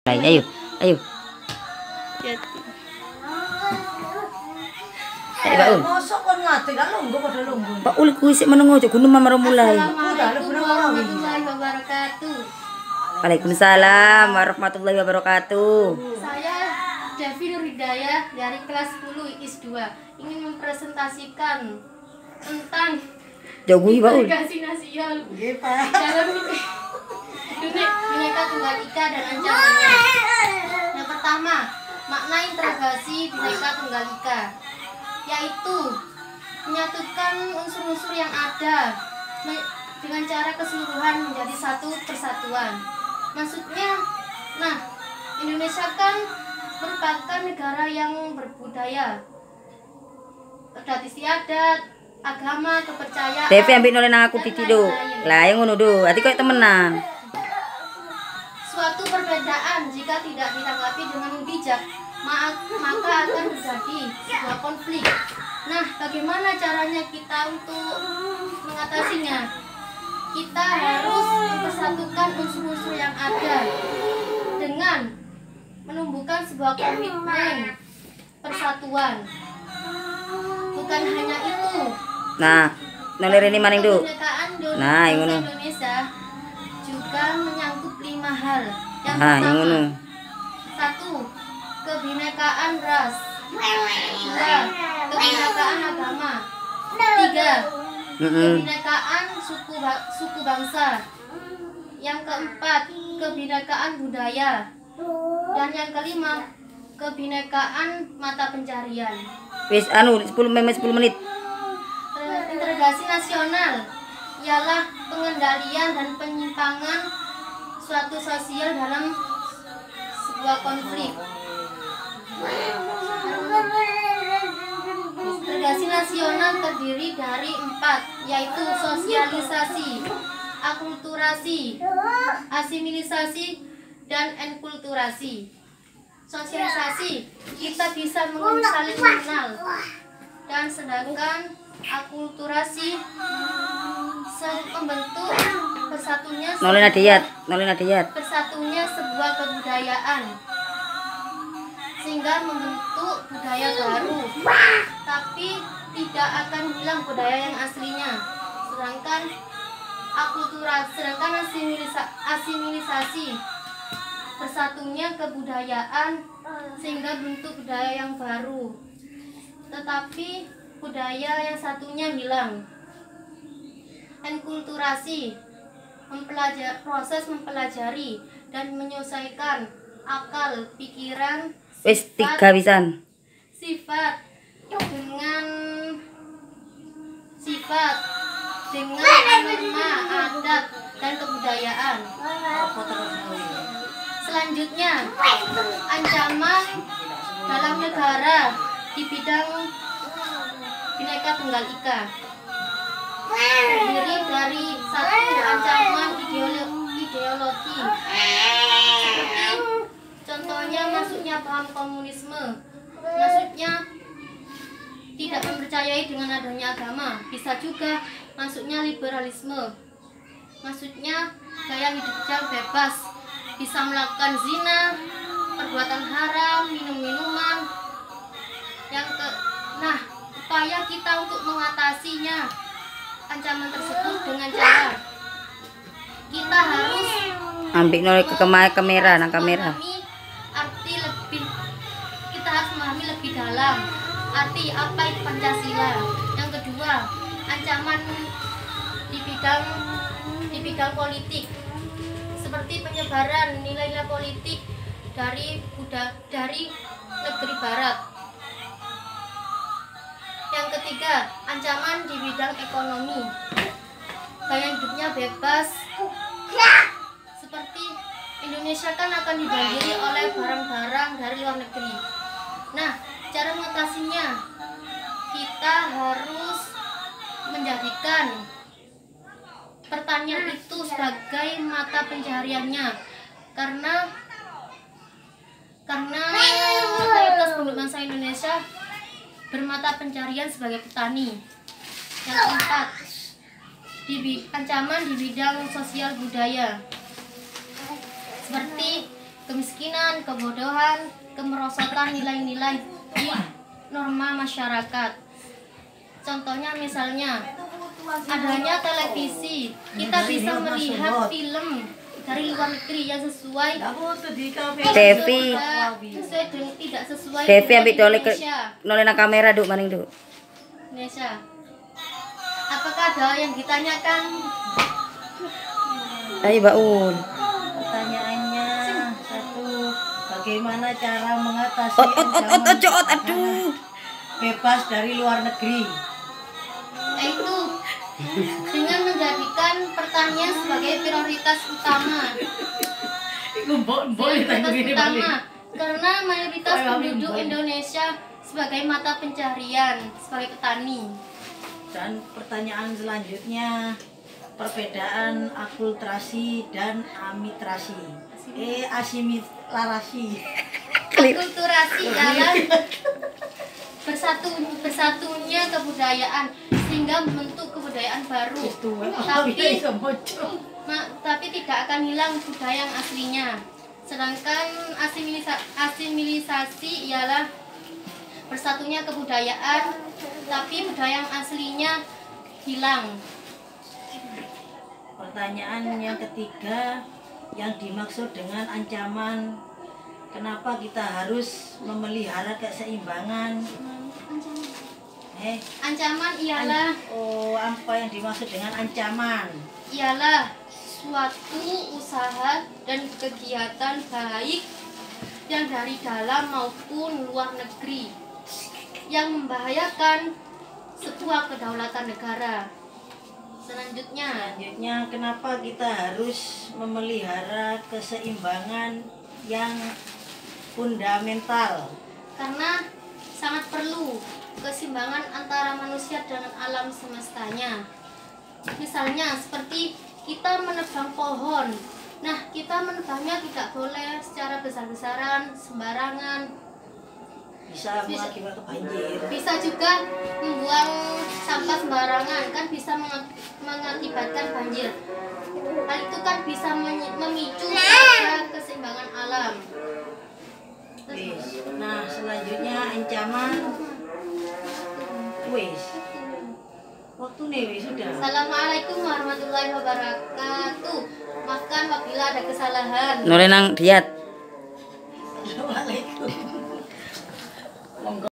Ayo, ayo. Ayo, mosok kon ngate kan lungguh padha lungguh. Pak Ul kuwi sik menengo aja gunung mamar mulai. Assalamualaikum warahmatullahi wabarakatuh. Waalaikumsalam warahmatullahi wabarakatuh. Saya Devi Nurhidayah dari kelas 10 IS 2 ingin mempresentasikan tentang Jauhi Pak Ul. integrasi nasional Nggih, Pak. dalam Bhinneka Tunggal Ika dan ancamannya. Yang pertama, makna integrasi Bhinneka Tunggal Ika, yaitu menyatukan unsur-unsur yang ada dengan cara keseluruhan menjadi satu persatuan. Maksudnya, Indonesia kan merupakan negara yang berbudaya, adat istiadat, agama, kepercayaan. Devi ambil noleh nang aku titi do. Lah yang ngono do. Ati koyo temenan. Suatu perbedaan jika tidak ditanggapi dengan bijak, maka akan terjadi sebuah konflik. Nah, bagaimana caranya kita untuk mengatasinya? Kita harus mempersatukan unsur-unsur yang ada dengan menumbuhkan sebuah komitmen persatuan. Bukan hanya itu. Nah, noleh rene maning do. Kebinekaan Nah, yang ngono. Indonesia juga menyangkut 5 hal. Yang Nah, yang pertama, ngono. 1. Kebinekaan ras. 2. Kebinekaan agama. 3. Kebinekaan suku bangsa. Yang keempat, kebinekaan budaya. Dan yang kelima, kebinekaan mata pencarian. Wis 10 menit. Integrasi nasional ialah pengendalian dan penyimpangan suatu sosial dalam sebuah konflik. Integrasi nasional terdiri dari 4, yaitu sosialisasi, akulturasi, asimilisasi, dan enkulturasi. Sosialisasi, kita bisa saling mengenal, dan sedangkan akulturasi membentuk bersatunya sebuah kebudayaan, sehingga membentuk budaya baru, tapi tidak akan hilang budaya yang aslinya. Sedangkan asimilisasi bersatunya kebudayaan sehingga bentuk budaya yang baru, tetapi budaya yang satunya hilang. Enkulturasi, proses mempelajari dan menyesuaikan akal, pikiran, Wis 3 wisan. sifat dengan norma, adat, dan kebudayaan. Selanjutnya, ancaman dalam negara di bidang Bhinneka Tunggal Ika terdiri dari 1. Ancaman ideologi, seperti contohnya masuknya paham komunisme, maksudnya tidak mempercayai dengan adanya agama. Bisa juga masuknya liberalisme, maksudnya gaya hidup yang bebas, bisa melakukan zina, perbuatan haram, minum-minuman. Upaya kita untuk mengatasinya ancaman tersebut dengan cara kita harus Ambil noleh ke kamera nang kamera. Kita harus memahami lebih dalam arti apa itu Pancasila. Yang kedua, ancaman di bidang politik, seperti penyebaran nilai-nilai politik dari negeri barat. Yang ketiga, ancaman di bidang ekonomi, gaya hidupnya bebas, seperti Indonesia kan akan dibanjiri oleh barang-barang dari luar negeri. Nah, cara mengatasinya, kita harus menjadikan pertanian itu sebagai mata pencahariannya, karena mayoritas penduduk bangsa Indonesia bermata pencarian sebagai petani. Yang keempat, ancaman di bidang sosial budaya, seperti kemiskinan, kebodohan, kemerosotan nilai-nilai di norma masyarakat. Contohnya misalnya adanya televisi, kita bisa melihat film dari luar negeri yang sesuai Devi tidak sesuai Devi dengan ambil tolek Indonesia. nolena kamera duk maning duk. Indonesia. Apakah ada yang ditanyakan? Ayo Baun. Pertanyaannya satu, bagaimana cara mengatasi Ot, aduh. bebas dari luar negeri? Yaitu dengan menjadikan pertanian sebagai prioritas utama. Prioritas utama karena mayoritas penduduk Indonesia sebagai mata pencaharian, sebagai petani. Dan pertanyaan selanjutnya, perbedaan akulturasi dan amitrasi. Asimilasi. Akulturasi ialah bersatunya kebudayaan sehingga membentuk kebudayaan baru. Tapi tidak akan hilang budaya yang aslinya. Sedangkan asimilisasi ialah bersatunya kebudayaan tapi budaya yang aslinya hilang. Pertanyaan yang ketiga, yang dimaksud dengan ancaman, kenapa kita harus memelihara keseimbangan? Ancaman ialah apa yang dimaksud dengan ancaman? Ialah suatu usaha dan kegiatan baik yang dari dalam maupun luar negeri yang membahayakan sebuah kedaulatan negara. Selanjutnya, kenapa kita harus memelihara keseimbangan yang fundamental? karena sangat perlu keseimbangan antara manusia dengan alam semestanya. Misalnya seperti kita menebang pohon. Nah, kita menebangnya tidak boleh secara besar-besaran, sembarangan. Bisa mengakibatkan banjir. Bisa juga membuang sampah sembarangan, kan bisa mengakibatkan banjir. Hal itu kan bisa memicu pada keseimbangan alam. Nah, selanjutnya ancaman. Waktu nih sudah. Assalamualaikum warahmatullahi wabarakatuh. Maafkan apabila ada kesalahan. Nolena diet.